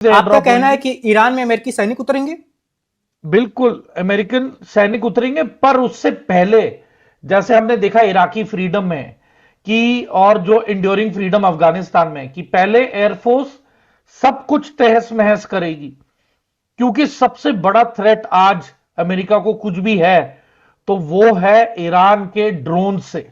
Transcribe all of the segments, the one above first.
आपका कहना है कि ईरान में अमेरिकी सैनिक उतरेंगे? बिल्कुल अमेरिकन सैनिक उतरेंगे, पर उससे पहले जैसे हमने देखा इराकी फ्रीडम में कि, और जो इंड्योरिंग फ्रीडम अफगानिस्तान में, कि पहले एयरफोर्स सब कुछ तहस महस करेगी, क्योंकि सबसे बड़ा थ्रेट आज अमेरिका को कुछ भी है तो वो है ईरान के ड्रोन से।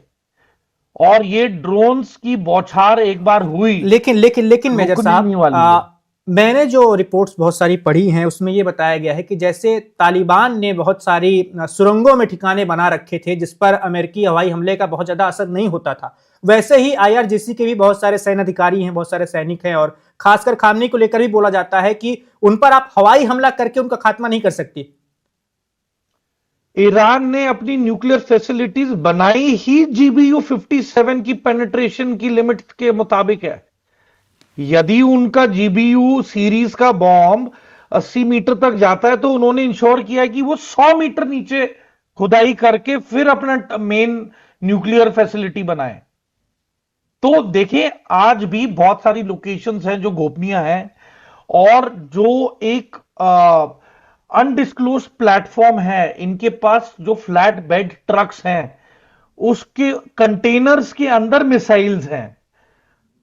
और ये ड्रोन्स की बौछार एक बार हुई, लेकिन मेजर रुकने साहब, नहीं वाली है। मैंने जो रिपोर्ट्स बहुत सारी पढ़ी हैं उसमें यह बताया गया है कि जैसे तालिबान ने बहुत सारी सुरंगों में ठिकाने बना रखे थे जिस पर अमेरिकी हवाई हमले का बहुत ज्यादा असर नहीं होता था, वैसे ही आईआरजीसी के भी बहुत सारे सैन्य अधिकारी हैं, बहुत सारे सैनिक हैं, और खासकर खामनी को लेकर भी बोला जाता है कि उन पर आप हवाई हमला करके उनका खात्मा नहीं कर सकती। ईरान ने अपनी न्यूक्लियर फैसिलिटीज बनाई ही जीबीयू 57 की पेनिट्रेशन की लिमिट के मुताबिक है। यदि उनका जीबीयू सीरीज का बॉम्ब 80 मीटर तक जाता है तो उन्होंने इंश्योर किया है कि वो 100 मीटर नीचे खुदाई करके फिर अपना मेन न्यूक्लियर फैसिलिटी बनाए। तो देखिए, आज भी बहुत सारी लोकेशंस हैं जो गोपनीय हैं, और जो एक अनडिस्क्लोज प्लेटफॉर्म है इनके पास, जो फ्लैट बेड ट्रक्स हैं उसके कंटेनर्स के अंदर मिसाइल्स हैं।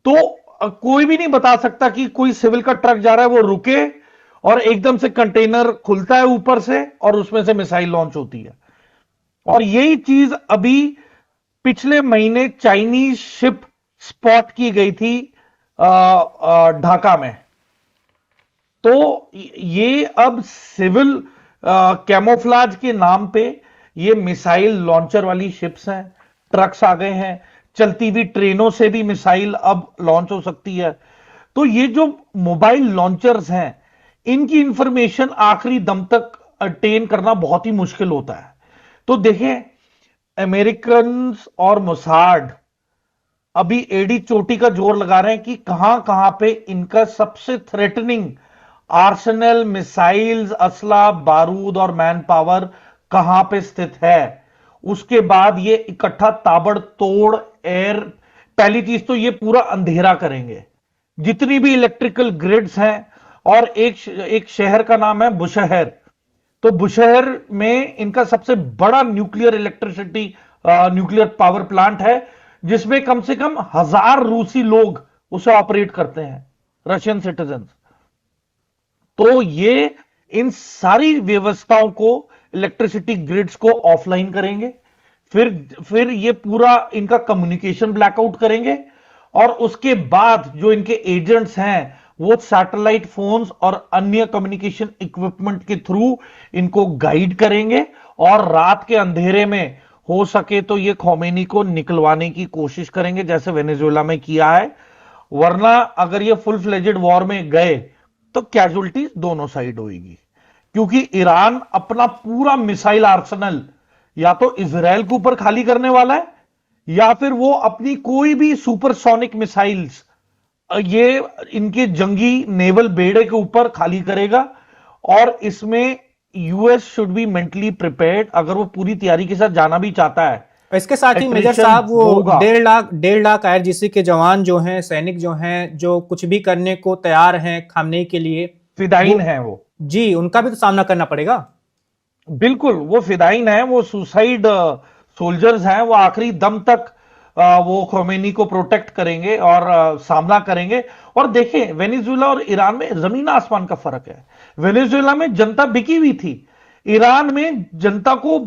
तो कोई भी नहीं बता सकता कि कोई सिविल का ट्रक जा रहा है वो रुके और एकदम से कंटेनर खुलता है ऊपर से और उसमें से मिसाइल लॉन्च होती है। और यही चीज अभी पिछले महीने चाइनीज शिप स्पॉट की गई थी ढाका में। तो ये अब सिविल कैमोफ्लाज के नाम पे ये मिसाइल लॉन्चर वाली शिप्स हैं, ट्रक्स आ गए हैं, चलती हुई ट्रेनों से भी मिसाइल अब लॉन्च हो सकती है। तो ये जो मोबाइल लॉन्चर्स हैं इनकी इंफॉर्मेशन आखिरी दम तक अटेन करना बहुत ही मुश्किल होता है। तो देखें, अमेरिकन और मोसाड अभी एडी चोटी का जोर लगा रहे हैं कि कहां कहां पे इनका सबसे थ्रेटनिंग आर्सेनल, मिसाइल्स, असला, बारूद और मैन पावर कहां पे स्थित है। उसके बाद ये इकट्ठा ताबड़तोड़ एयर, पहली चीज तो ये पूरा अंधेरा करेंगे जितनी भी इलेक्ट्रिकल ग्रिड्स हैं। और एक शहर का नाम है बुशहर, तो बुशहर में इनका सबसे बड़ा nuclear electricity nuclear power plant है जिसमें कम से कम 1000 रूसी लोग उसे ऑपरेट करते हैं, रशियन सिटीजन। तो ये इन सारी व्यवस्थाओं को, इलेक्ट्रिसिटी ग्रिड्स को ऑफलाइन करेंगे, फिर ये पूरा इनका कम्युनिकेशन ब्लैकआउट करेंगे, और उसके बाद जो इनके एजेंट्स हैं वो सैटेलाइट फोन्स और अन्य कम्युनिकेशन इक्विपमेंट के थ्रू इनको गाइड करेंगे, और रात के अंधेरे में हो सके तो ये खोमेनी को निकलवाने की कोशिश करेंगे जैसे वेनेजुएला में किया है। वरना अगर ये फुल फ्लेजेड वॉर में गए तो कैजुअलिटीज दोनों साइड होगी, क्योंकि ईरान अपना पूरा मिसाइल आर्सेनल या तो इजराइल के ऊपर खाली करने वाला है, या फिर वो अपनी कोई भी सुपरसोनिक मिसाइल्स ये इनके जंगी नेवल बेड़े के ऊपर खाली करेगा। और इसमें US should be mentally prepared, अगर वो पूरी तैयारी के साथ जाना भी चाहता है। इसके साथ ही मेजर साहब, वो 1.5 लाख आईआरजीसी के जवान जो हैं, सैनिक जो हैं, जो कुछ भी करने को तैयार हैं खामनेई के लिए, फिदाइन है वो। जी, उनका भी तो सामना करना पड़ेगा। बिल्कुल, वो फिदाइन है, वो सुसाइड सोल्जर्स हैं, वो आखिरी दम तक वो खोमेनी को प्रोटेक्ट करेंगे और सामना करेंगे। और देखिए, वेनेजुएला और ईरान में जमीन आसमान का फर्क है। वेनेजुएला में जनता बिकी हुई थी, ईरान में जनता को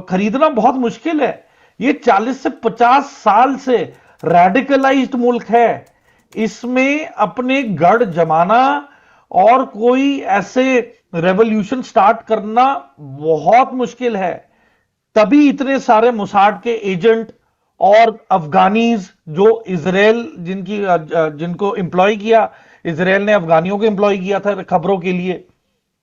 खरीदना बहुत मुश्किल है। ये 40 से 50 साल से रेडिकलाइज्ड मुल्क है, इसमें अपने गढ़ जमाना और कोई ऐसे रेवोल्यूशन स्टार्ट करना बहुत मुश्किल है। तभी इतने सारे मोसाड के एजेंट और अफगानीज जो इजराइल जिनको एम्प्लॉय किया, इजराइल ने अफगानियों को एम्प्लॉय किया था खबरों के लिए,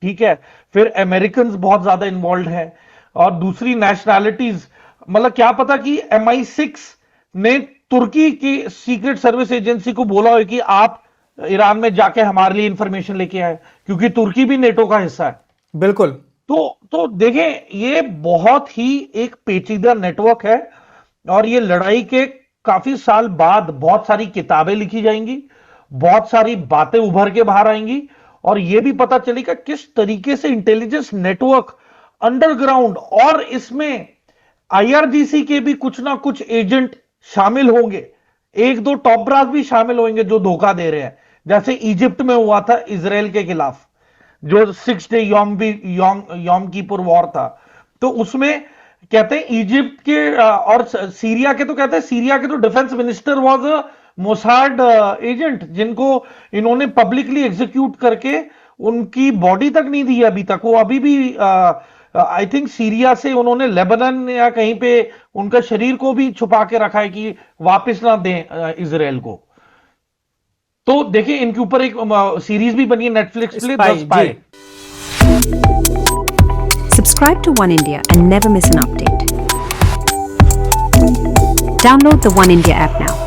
ठीक है। फिर अमेरिकन बहुत ज्यादा इन्वॉल्व है, और दूसरी नेशनैलिटीज, मतलब क्या पता कि MI6 ने तुर्की की सीक्रेट सर्विस एजेंसी को बोला हो कि आप ईरान में जाके हमारे लिए इंफॉर्मेशन लेके आए, क्योंकि तुर्की भी नेटो का हिस्सा है। बिल्कुल। तो देखें, ये बहुत ही एक पेचीदा नेटवर्क है, और ये लड़ाई के काफी साल बाद बहुत सारी किताबें लिखी जाएंगी, बहुत सारी बातें उभर के बाहर आएंगी, और यह भी पता चलेगा किस तरीके से इंटेलिजेंस नेटवर्क अंडरग्राउंड और इसमें आईआरजीसी के भी कुछ ना कुछ एजेंट शामिल होंगे, एक दो टॉप ब्रास भी शामिल होंगे जो धोखा दे रहे हैं, जैसे इजिप्ट में हुआ था इजराइल के खिलाफ जो 6 डे यॉम किपुर वॉर था। तो उसमें कहते हैं इजिप्ट के और सीरिया के, तो कहते हैं सीरिया के तो defence minister was a Mossad agent, जिनको इन्होंने पब्लिकली एग्जीक्यूट करके उनकी बॉडी तक नहीं दी है अभी तक। वो अभी भी आई थिंक सीरिया से उन्होंने लेबनान या कहीं पे उनका शरीर को भी छुपा के रखा है कि वापस ना दें इजराइल को। तो देखिए इनके ऊपर एक सीरीज भी बनी है नेटफ्लिक्स पे, the spy. Subscribe to One India and never miss an update. Download the One India app now.